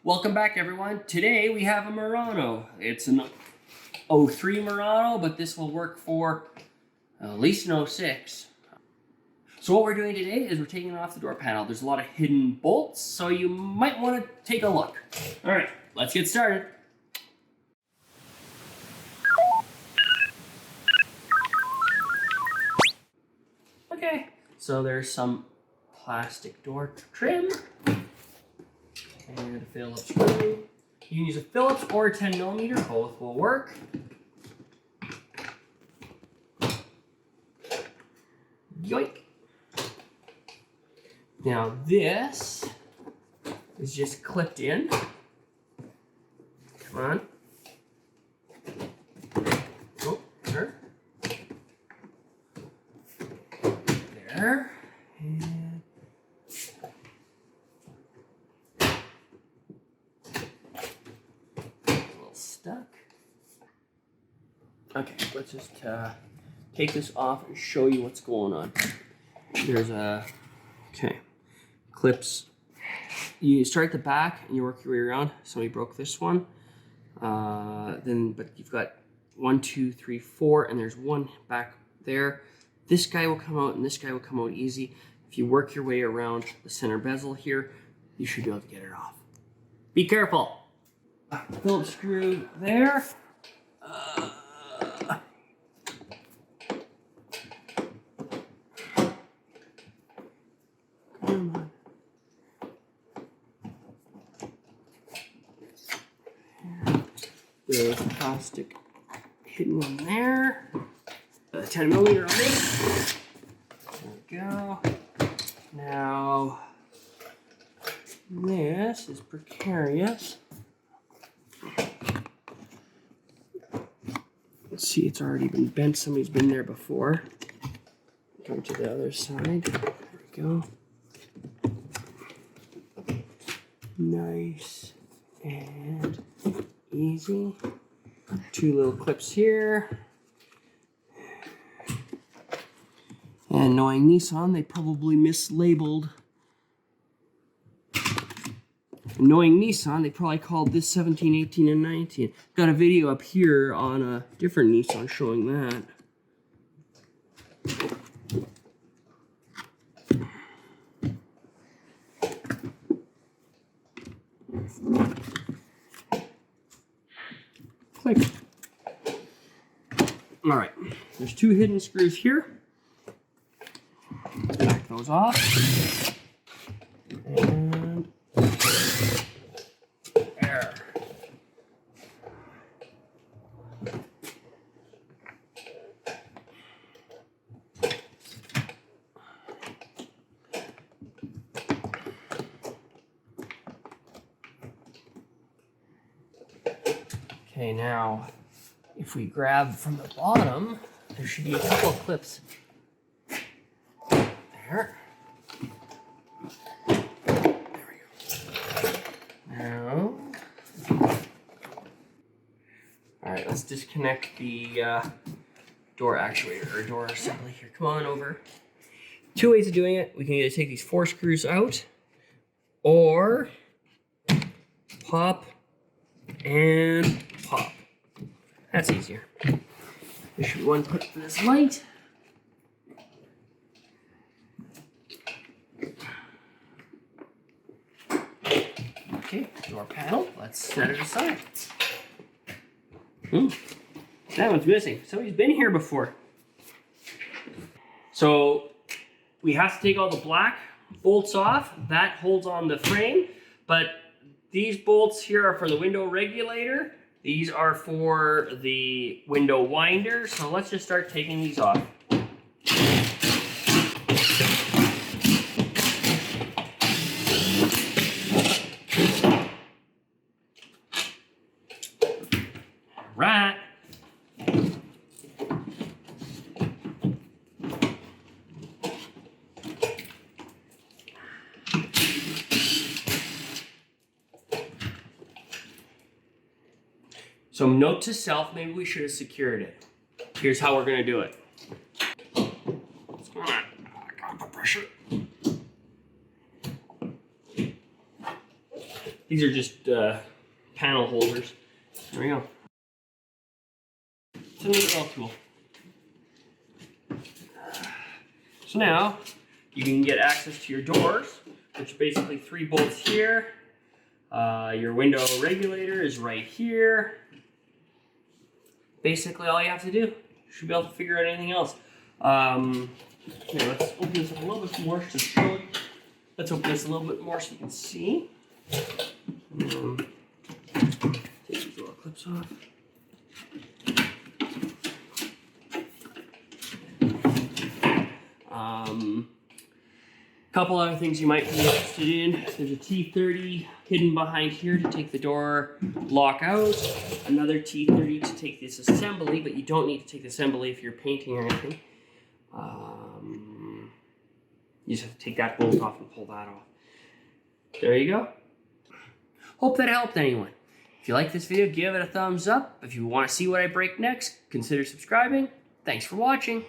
Welcome back, everyone. Today we have a Murano. It's an 03 Murano, but this will work for at least an 06. So what we're doing today is we're taking off the door panel. There's a lot of hidden bolts, so you might want to take a look. All right, let's get started. Okay, so there's some plastic door trim. And a Phillips screw. You can use a Phillips or a 10mm, both will work. Yoink. Now this is just clipped in. Come on. Oh, there. There. And a little stuck. Okay, let's just take this off and show you what's going on. There's a, clips. You start at the back and you work your way around. Somebody broke this one. But you've got 1, 2, 3, 4, and there's one back there. This guy will come out and this guy will come out easy. If you work your way around the center bezel here, you should be able to get it off. Be careful. Phillips screw there. Come on. There's plastic hidden one there. 10mm on this. There we go. Now, this is precarious. Let's see, it's already been bent. Somebody's been there before. Come to the other side. There we go. Nice and easy. 2 little clips here. And knowing Nissan, they probably mislabeled. Knowing Nissan, they probably called this 17, 18, and 19. Got a video up here on a different Nissan showing that. Click. All right, there's 2 hidden screws here. Back those off. And there. Okay, now if we grab from the bottom, there should be a couple of clips. There. There we go. Now, all right, let's disconnect the door actuator or door assembly here. Come on over. 2 ways of doing it. We can either take these 4 screws out or pop and pop. That's easier. There should be one put for this light. Okay, door panel. Let's set it aside. That one's missing. Somebody's been here before. So we have to take all the black bolts off. That holds on the frame, but these bolts here are for the window regulator. These are for the window winder. So let's just start taking these off. Right. So note to self, maybe we should have secured it. Here's how we're gonna do it. Come on, I gotta put pressure. These are just panel holders. There we go. It's a neat little tool. So now you can get access to your doors, which are basically 3 bolts here. Your window regulator is right here. Basically all you have to do. You should be able to figure out anything else. Here, let's open this up a little bit more to show you. Let's open this a little bit more so you can see. Take these little clips off. Couple other things you might be interested in. There's a T30 hidden behind here to take the door lock out. Another T30 to take this assembly, but you don't need to take the assembly if you're painting or anything. You just have to take that bolt off and pull that off. There you go. Hope that helped anyone. If you like this video, give it a thumbs up. If you want to see what I break next, consider subscribing. Thanks for watching.